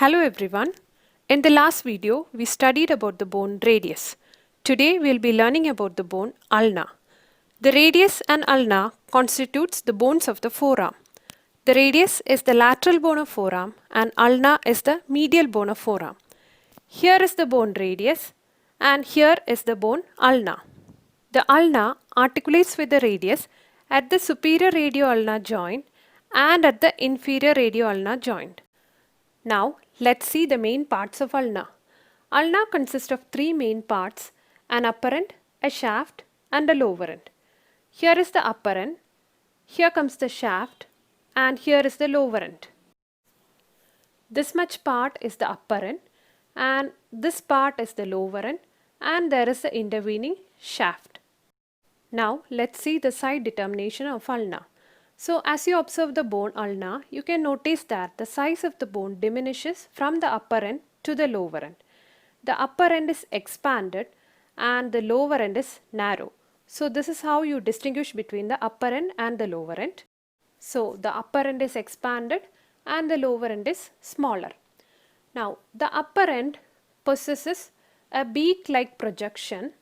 Hello everyone. In the last video, we studied about the bone radius. Today we will be learning about the bone ulna. The radius and ulna constitutes the bones of the forearm. The radius is the lateral bone of forearm and ulna is the medial bone of forearm. Here is the bone radius and here is the bone ulna. The ulna articulates with the radius at the superior radioulnar joint and at the inferior radioulnar joint. Now let's see the main parts of ulna. Ulna consists of three main parts: an upper end, a shaft and a lower end. Here is the upper end, here comes the shaft and here is the lower end. This much part is the upper end and this part is the lower end and there is the intervening shaft. Now let's see the side determination of ulna. So as you observe the bone ulna, you can notice that the size of the bone diminishes from the upper end to the lower end. The upper end is expanded and the lower end is narrow. So this is how you distinguish between the upper end and the lower end. So the upper end is expanded and the lower end is smaller. Now the upper end possesses a beak-like projection.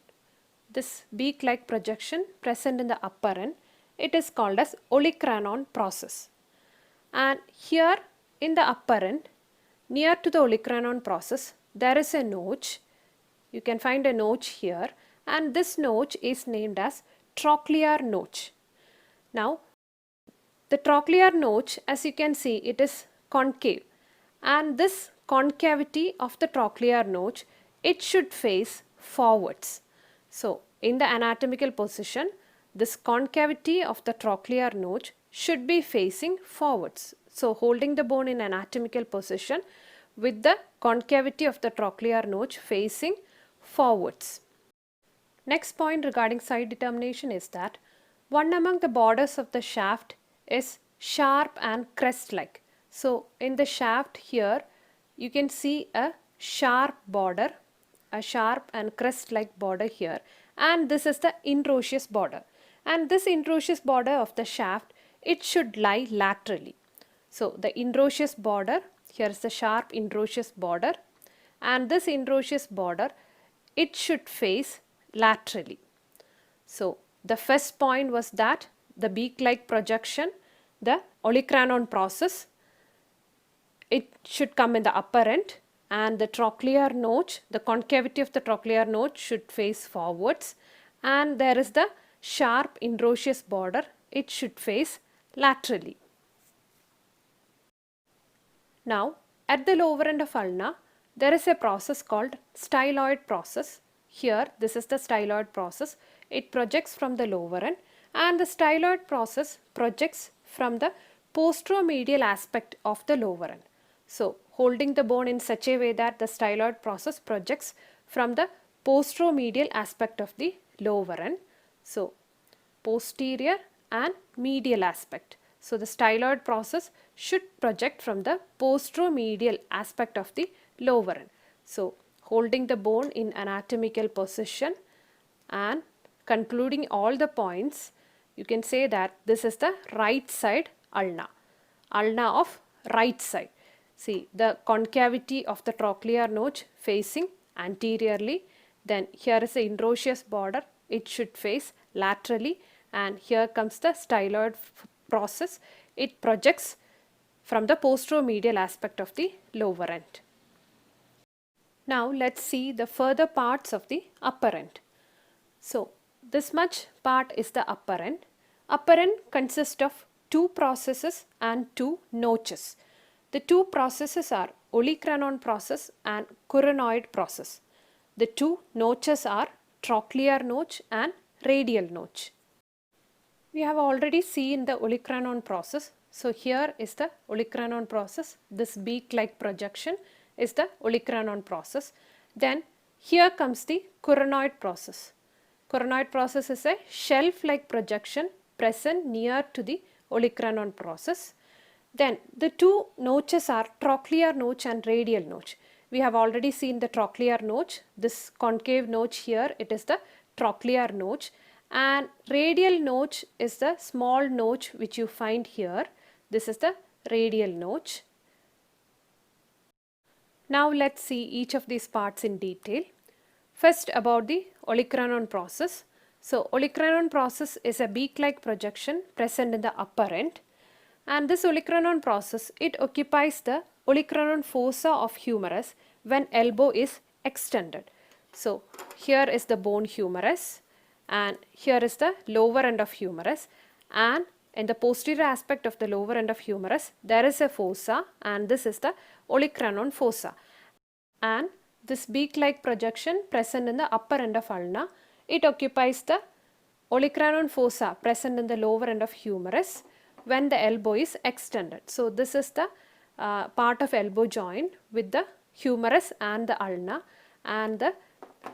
This beak-like projection present in the upper end, it is called as Olecranon process. And here in the upper end, near to the Olecranon process, there is a notch. You can find a notch here and this notch is named as trochlear notch. Now the trochlear notch, as you can see, it is concave and this concavity of the trochlear notch, it should face forwards. So in the anatomical position, this concavity of the trochlear notch should be facing forwards. So holding the bone in anatomical position with the concavity of the trochlear notch facing forwards. Next point regarding side determination is that one among the borders of the shaft is sharp and crest-like. So in the shaft here you can see a sharp border, a sharp and crest-like border here, and this is the introitious border. And this introitious border of the shaft, it should lie laterally. So the introitious border, here is the sharp introitious border, and this introitious border, it should face laterally. So the first point was that the beak-like projection, the Olecranon process, it should come in the upper end, and the trochlear notch, the concavity of the trochlear notch should face forwards, and there is the sharp introitious border, it should face laterally. Now at the lower end of ulna, there is a process called styloid process. Here this is the styloid process. It projects from the lower end and the styloid process projects from the posteromedial aspect of the lower end. So holding the bone in such a way that the styloid process projects from the posteromedial aspect of the lower end. So posterior and medial aspect. So the styloid process should project from the posteromedial aspect of the lower end. So holding the bone in anatomical position and concluding all the points, you can say that this is the right side ulna, ulna of right side. See the concavity of the trochlear notch facing anteriorly, then here is the introitious border, it should face laterally, and here comes the styloid process, it projects from the posteromedial aspect of the lower end. Now let's see the further parts of the upper end. So this much part is the upper end. Upper end consists of two processes and two notches. The two processes are Olecranon process and coronoid process. The two notches are trochlear notch and radial notch. We have already seen the Olecranon process. So here is the Olecranon process. This beak-like projection is the Olecranon process. Then here comes the coronoid process. Coronoid process is a shelf-like projection present near to the Olecranon process. Then the two notches are trochlear notch and radial notch. We have already seen the trochlear notch. This concave notch here, it is the trochlear notch, and radial notch is the small notch which you find here. This is the radial notch. Now let's see each of these parts in detail. First, about the Olecranon process. So Olecranon process is a beak-like projection present in the upper end, and this Olecranon process, it occupies the Olecranon fossa of humerus when elbow is extended. So here is the bone humerus, and here is the lower end of humerus, and in the posterior aspect of the lower end of humerus there is a fossa, and this is the Olecranon fossa. And this beak-like projection present in the upper end of ulna, it occupies the Olecranon fossa present in the lower end of humerus when the elbow is extended. So this is the part of elbow joint with the humerus and the ulna, and the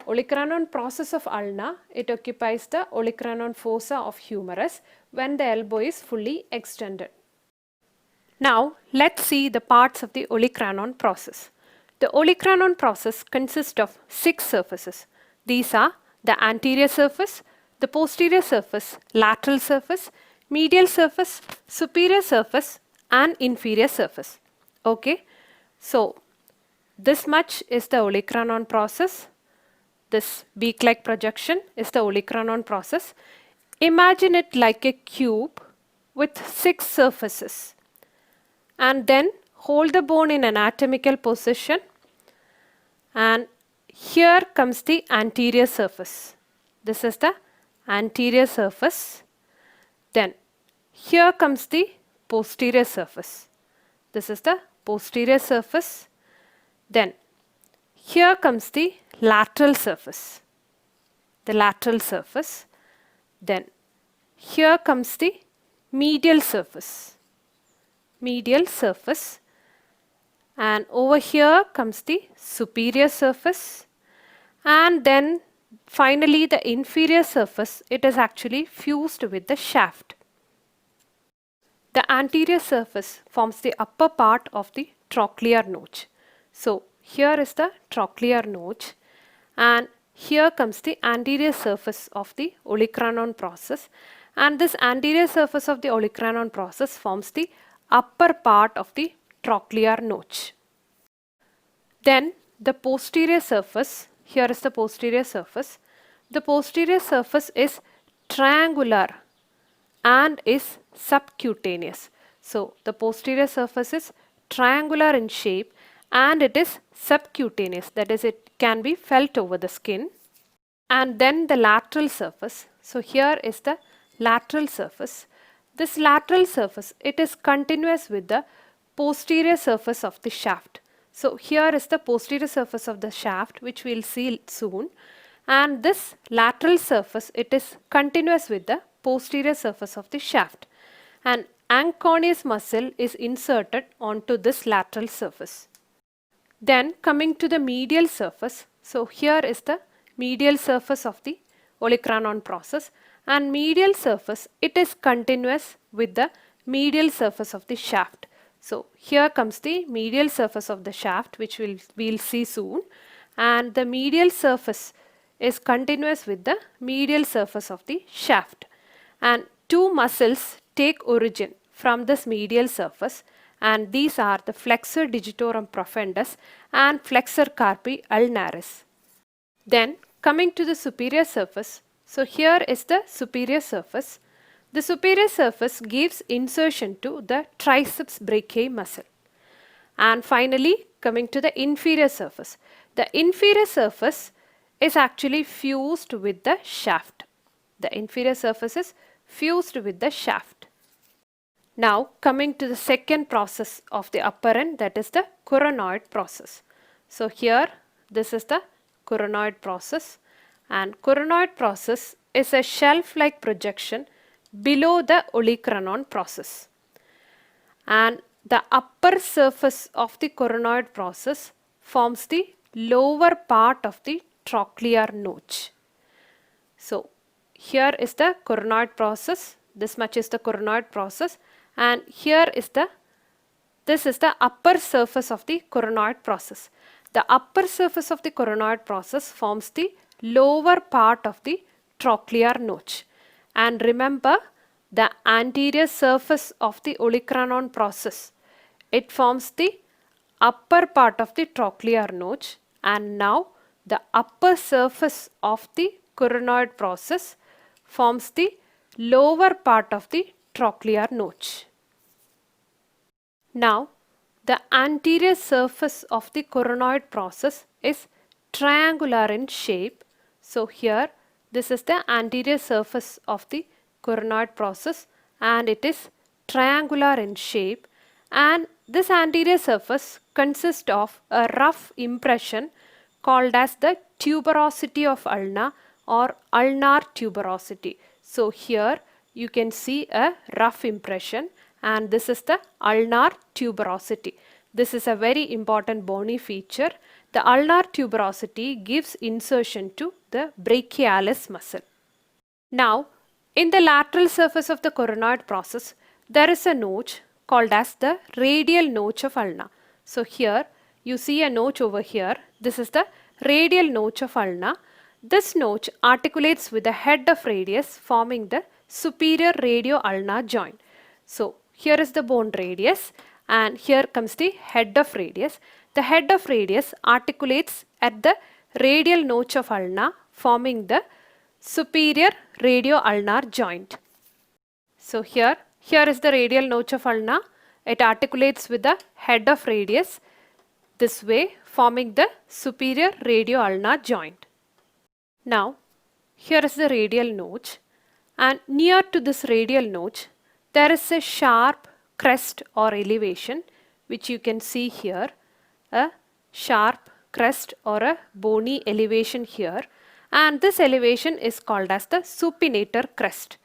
Olecranon process of ulna, it occupies the Olecranon fossa of humerus when the elbow is fully extended. Now let's see the parts of the Olecranon process. The Olecranon process consists of 6 surfaces. These are the anterior surface, the posterior surface, lateral surface, medial surface, superior surface, and inferior surface. Okay, so this much is the Olecranon process. This beak-like projection is the Olecranon process. Imagine it like a cube with 6 surfaces, and then hold the bone in anatomical position, and here comes the anterior surface. This is the anterior surface. Then here comes the posterior surface. This is the posterior surface. Then here comes the lateral surface. The lateral surface. Then here comes the medial surface. Medial surface. And over here comes the superior surface, and then finally the inferior surface, it is actually fused with the shaft. The anterior surface forms the upper part of the trochlear notch. So here is the trochlear notch, and here comes the anterior surface of the Olecranon process, and this anterior surface of the Olecranon process forms the upper part of the trochlear notch. Then the posterior surface, here is the posterior surface. The posterior surface is triangular and is subcutaneous. So the posterior surface is triangular in shape and it is subcutaneous, that is, it can be felt over the skin. And then the lateral surface. So here is the lateral surface. This lateral surface, it is continuous with the posterior surface of the shaft. So here is the posterior surface of the shaft, which we will see soon, and this lateral surface, it is continuous with the posterior surface of the shaft, and anconeus muscle is inserted onto this lateral surface. Then coming to the medial surface, so here is the medial surface of the Olecranon process, and medial surface, it is continuous with the medial surface of the shaft. So here comes the medial surface of the shaft, which we'll see soon, and the medial surface is continuous with the medial surface of the shaft, and 2 muscles take origin from this medial surface, and these are the flexor digitorum profundus and flexor carpi ulnaris. Then coming to the superior surface, so here is the superior surface. The superior surface gives insertion to the triceps brachii muscle. And finally coming to the inferior surface. The inferior surface is actually fused with the shaft. The inferior surface is fused with the shaft. Now coming to the second process of the upper end, that is the coronoid process. So here this is the coronoid process, and coronoid process is a shelf-like projection below the Olecranon process, and the upper surface of the coronoid process forms the lower part of the trochlear notch. So here is the coronoid process, this much is the coronoid process, and here is this is the upper surface of the coronoid process. The upper surface of the coronoid process forms the lower part of the trochlear notch. And remember, the anterior surface of the Olecranon process, it forms the upper part of the trochlear notch, and now the upper surface of the coronoid process forms the lower part of the trochlear notch. Now, the anterior surface of the coronoid process is triangular in shape. So here, this is the anterior surface of the coronoid process and it is triangular in shape, and this anterior surface consists of a rough impression called as the tuberosity of ulna or ulnar tuberosity. So here you can see a rough impression, and this is the ulnar tuberosity. This is a very important bony feature. The ulnar tuberosity gives insertion to the brachialis muscle. Now, in the lateral surface of the coronoid process, there is a notch called as the radial notch of ulna. So here you see a notch over here. This is the radial notch of ulna. This notch articulates with the head of radius, forming the superior radio-ulnar joint. So here is the bone radius and here comes the head of radius. The head of radius articulates at the radial notch of ulna, forming the superior radio-ulnar joint. So here is the radial notch of ulna. It articulates with the head of radius this way, forming the superior radio-ulnar joint. Now, here is the radial notch, and near to this radial notch, there is a sharp crest or elevation, which you can see here, a sharp crest or a bony elevation here, and this elevation is called as the supinator crest.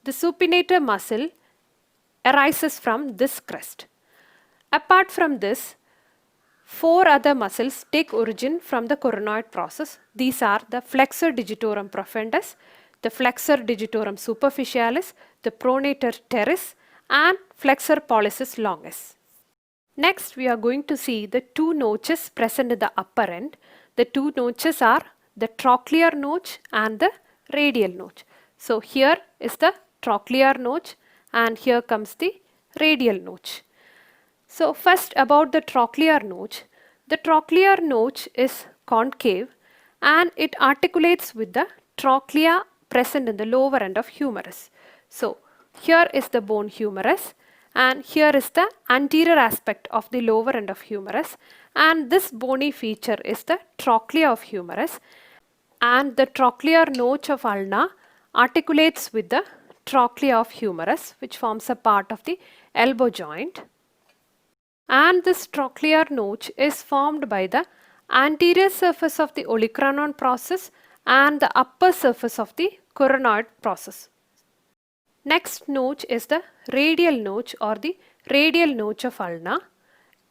The supinator muscle arises from this crest. Apart from this, 4 other muscles take origin from the coronoid process. These are the flexor digitorum profundus, the flexor digitorum superficialis, the pronator teres, and flexor pollicis longus. Next, we are going to see the 2 notches present in the upper end. The 2 notches are the trochlear notch and the radial notch. So here is the trochlear notch and here comes the radial notch. So first, about the trochlear notch. The trochlear notch is concave and it articulates with the trochlea present in the lower end of humerus. So here is the bone humerus and here is the anterior aspect of the lower end of humerus, and this bony feature is the trochlea of humerus, and the trochlear notch of ulna articulates with the trochlea of humerus, which forms a part of the elbow joint. And this trochlear notch is formed by the anterior surface of the olecranon process and the upper surface of the coronoid process. Next notch is the radial notch or the radial notch of ulna.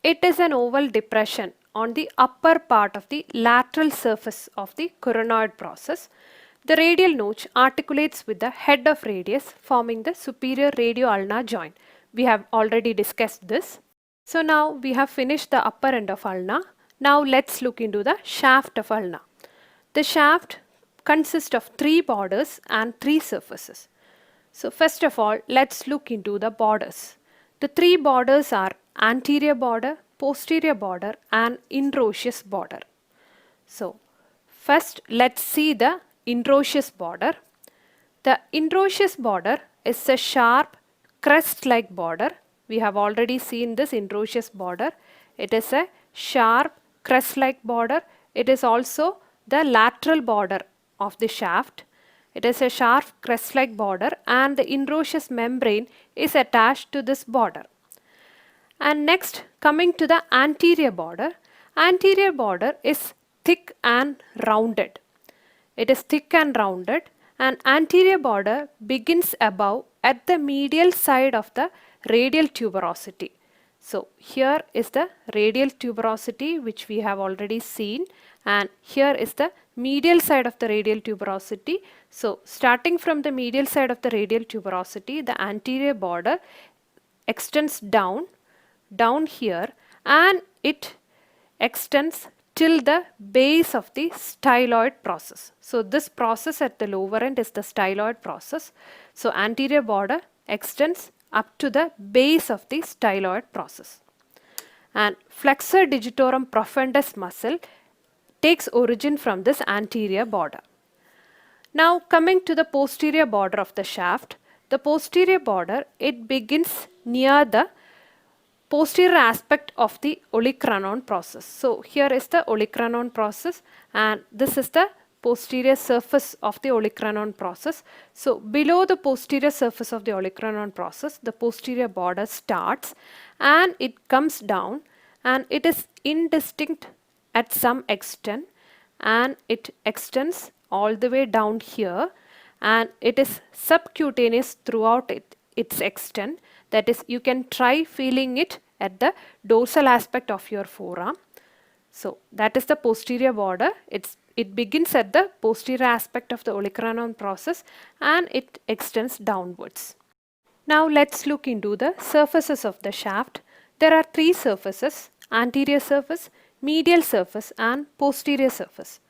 It is an oval depression on the upper part of the lateral surface of the coronoid process. The radial notch articulates with the head of radius, forming the superior radio-ulnar joint. We have already discussed this. So now we have finished the upper end of ulna. Now let's look into the shaft of ulna. The shaft consists of 3 borders and 3 surfaces. So first of all, let's look into the borders. The 3 borders are anterior border, posterior border, and introitious border. So first, let's see the introitious border. The introitious border is a sharp crest-like border. We have already seen this introitious border. It is a sharp crest-like border. It is also the lateral border of the shaft. It is a sharp crest-like border and the introitious membrane is attached to this border. And next, coming to the anterior border is thick and rounded. It is thick and rounded, and anterior border begins above at the medial side of the radial tuberosity. So here is the radial tuberosity, which we have already seen, and here is the medial side of the radial tuberosity. So starting from the medial side of the radial tuberosity, the anterior border extends down here, and it extends till the base of the styloid process. So this process at the lower end is the styloid process. So anterior border extends up to the base of the styloid process. and flexor digitorum profundus muscle takes origin from this anterior border. Now coming to the posterior border of the shaft, the posterior border, it begins near the posterior aspect of the Olecranon process. So here is the Olecranon process and this is the posterior surface of the Olecranon process. So below the posterior surface of the Olecranon process, the posterior border starts and it comes down and it is indistinct at some extent and it extends all the way down here and it is subcutaneous throughout its extent. That is, you can try feeling it at the dorsal aspect of your forearm. So that is the posterior border. It begins at the posterior aspect of the Olecranon process and it extends downwards. Now let's look into the surfaces of the shaft. There are three surfaces: anterior surface, medial surface and posterior surface.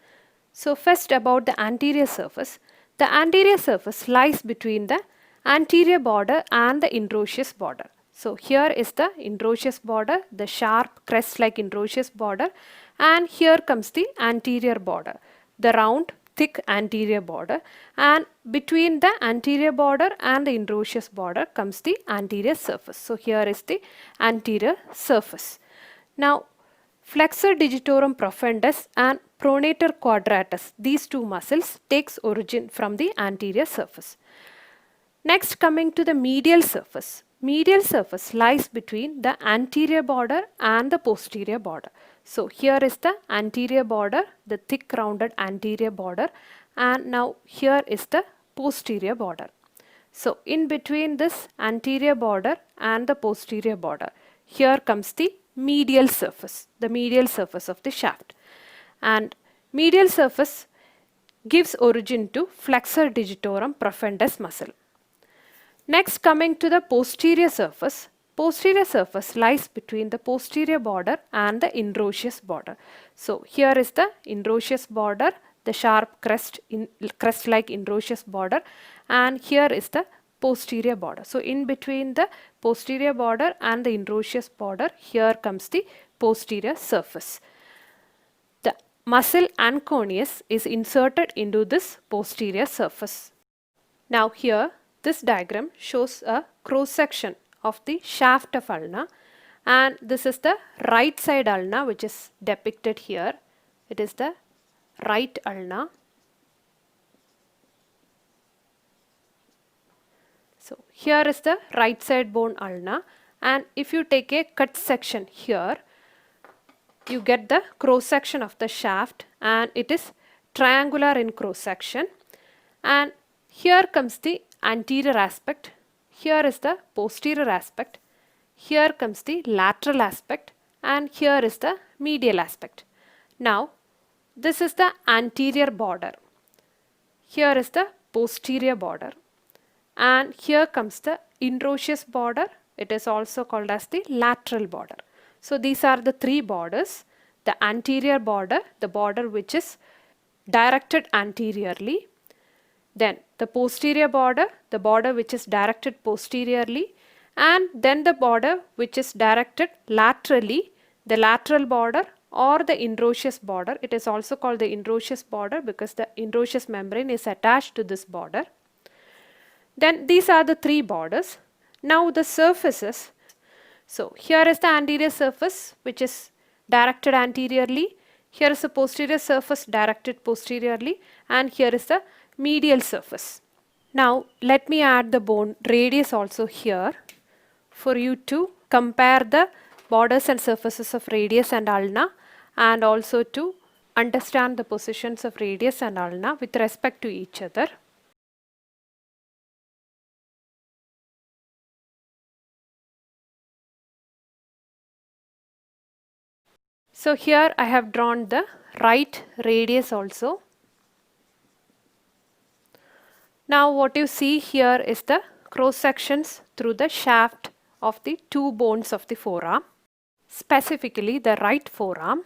So first about the anterior surface. The anterior surface lies between the anterior border and the introitious border. So here is the introitious border, the sharp crest-like introitious border, and here comes the anterior border, the round thick anterior border, and between the anterior border and the introitious border comes the anterior surface. So here is the anterior surface. Now flexor digitorum profundus and pronator quadratus, these two muscles takes origin from the anterior surface. Next coming to the medial surface. Medial surface lies between the anterior border and the posterior border. So here is the anterior border, the thick rounded anterior border, and now here is the posterior border. So in between this anterior border and the posterior border, here comes the medial surface of the shaft. And medial surface gives origin to flexor digitorum profundus muscle. Next coming to the posterior surface lies between the posterior border and the introitious border. So here is the introitious border, the sharp crest-like introitious border, and here is the posterior border. So in between the posterior border and the introitious border, here comes the posterior surface. The muscle anconeus is inserted into this posterior surface. Now here this diagram shows a cross section of the shaft of ulna, and this is the right side ulna which is depicted here. It is the right ulna. So here is the right side bone ulna, and if you take a cut section here, you get the cross section of the shaft and it is triangular in cross section, and here comes the anterior aspect, here is the posterior aspect, here comes the lateral aspect, and here is the medial aspect. Now this is the anterior border, here is the posterior border, and here comes the introitious border. It is also called as the lateral border. So these are the three borders: the anterior border, the border which is directed anteriorly, then the posterior border, the border which is directed posteriorly, and then the border which is directed laterally, the lateral border or the introitious border. It is also called the introitious border because the introitious membrane is attached to this border. Then these are the three borders. Now the surfaces. So here is the anterior surface which is directed anteriorly, here is the posterior surface directed posteriorly, and here is the medial surface. Now let me add the bone radius also here for you to compare the borders and surfaces of radius and ulna, and also to understand the positions of radius and ulna with respect to each other. So here I have drawn the right radius also. Now what you see here is the cross sections through the shaft of the two bones of the forearm, specifically the right forearm.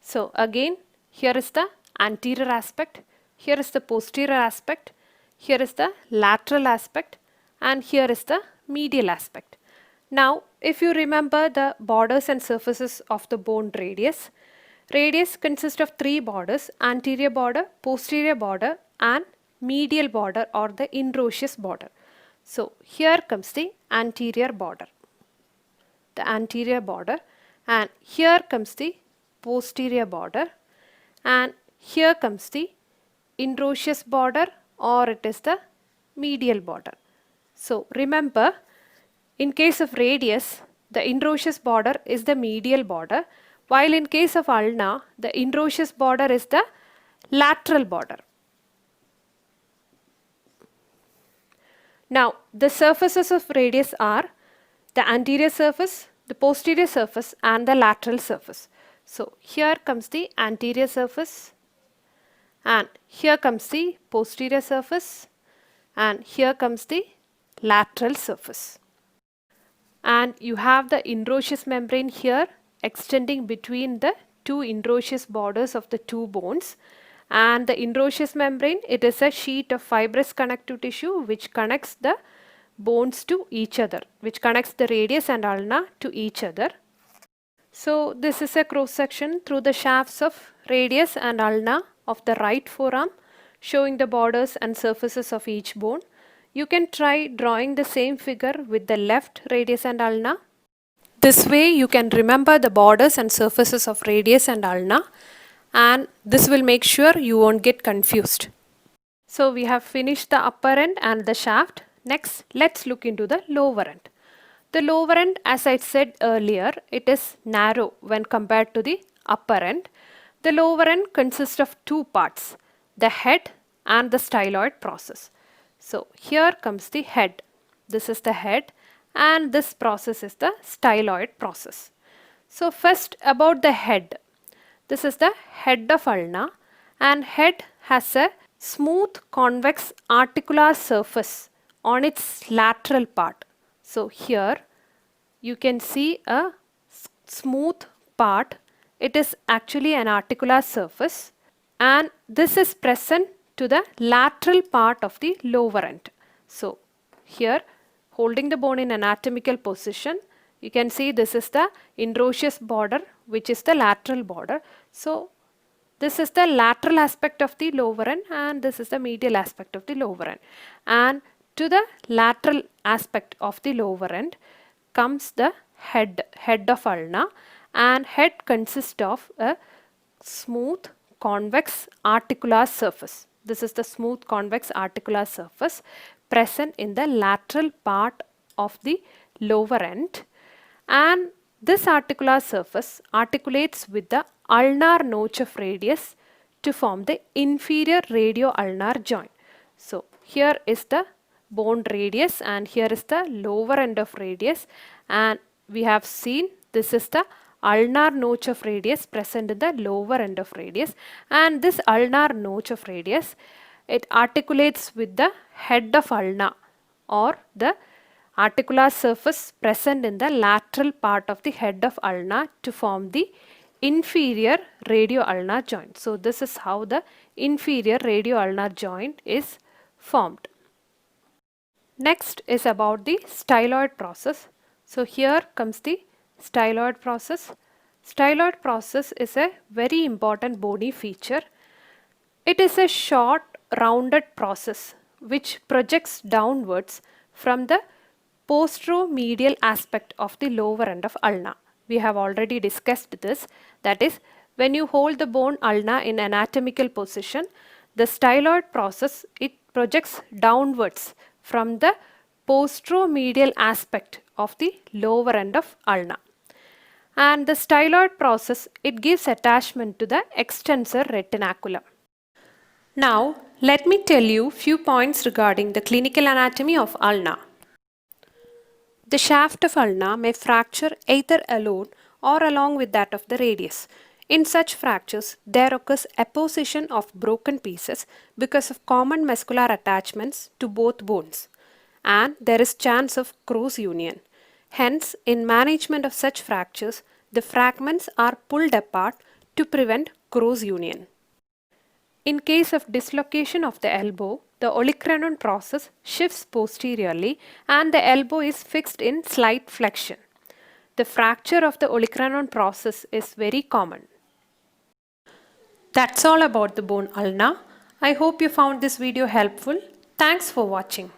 So again, here is the anterior aspect, here is the posterior aspect, here is the lateral aspect, and here is the medial aspect. Now, if you remember the borders and surfaces of the bone radius, radius consists of three borders: anterior border, posterior border and medial border or the introitious border. So here comes the anterior border, and here comes the posterior border, and here comes the introitious border or it is the medial border. So remember, in case of radius, the introitious border is the medial border, while in case of ulna, the introitious border is the lateral border. Now, the surfaces of radius are the anterior surface, the posterior surface and the lateral surface. So, here comes the anterior surface and here comes the posterior surface and here comes the lateral surface. And you have the introitious membrane here extending between the two introitious borders of the two bones. And the introitious membrane, it is a sheet of fibrous connective tissue which connects the bones to each other, which connects the radius and ulna to each other. So this is a cross section through the shafts of radius and ulna of the right forearm, showing the borders and surfaces of each bone. You can try drawing the same figure with the left radius and ulna. This way you can remember the borders and surfaces of radius and ulna, and this will make sure you won't get confused. So we have finished the upper end and the shaft. Next, let's look into the lower end. The lower end, as I said earlier, it is narrow when compared to the upper end. The lower end consists of two parts, the head and the styloid process. So here comes the head. This is the head and this process is the styloid process. So first about the head. This is the head of ulna, and head has a smooth convex articular surface on its lateral part. So here you can see a smooth part. It is actually an articular surface, and this is present to the lateral part of the lower end. So here, holding the bone in anatomical position, you can see this is the introitious border which is the lateral border. So this is the lateral aspect of the lower end and this is the medial aspect of the lower end. And to the lateral aspect of the lower end comes the head of ulna, and head consists of a smooth convex articular surface. This is the smooth convex articular surface present in the lateral part of the lower end, and this articular surface articulates with the ulnar notch of radius to form the inferior radio-ulnar joint. So here is the bone radius and here is the lower end of radius, and we have seen this is the ulnar notch of radius present in the lower end of radius, and this ulnar notch of radius, it articulates with the head of ulna or the articular surface present in the lateral part of the head of ulna to form the inferior radio-ulnar joint. So this is how the inferior radio-ulnar joint is formed. Next is about the styloid process. So here comes the styloid process. Styloid process is a very important bony feature. It is a short rounded process which projects downwards from the posteromedial aspect of the lower end of ulna. We have already discussed this. That is, when you hold the bone ulna in anatomical position, the styloid process, it projects downwards from the posteromedial aspect of the lower end of ulna. And the styloid process, it gives attachment to the extensor retinaculum. Now, let me tell you few points regarding the clinical anatomy of ulna. The shaft of ulna may fracture either alone or along with that of the radius. In such fractures, there occurs apposition of broken pieces because of common muscular attachments to both bones, and there is chance of cross union. Hence, in management of such fractures, the fragments are pulled apart to prevent cross union. In case of dislocation of the elbow, the olecranon process shifts posteriorly and the elbow is fixed in slight flexion. The fracture of the olecranon process is very common. That's all about the bone ulna. I hope you found this video helpful. Thanks for watching.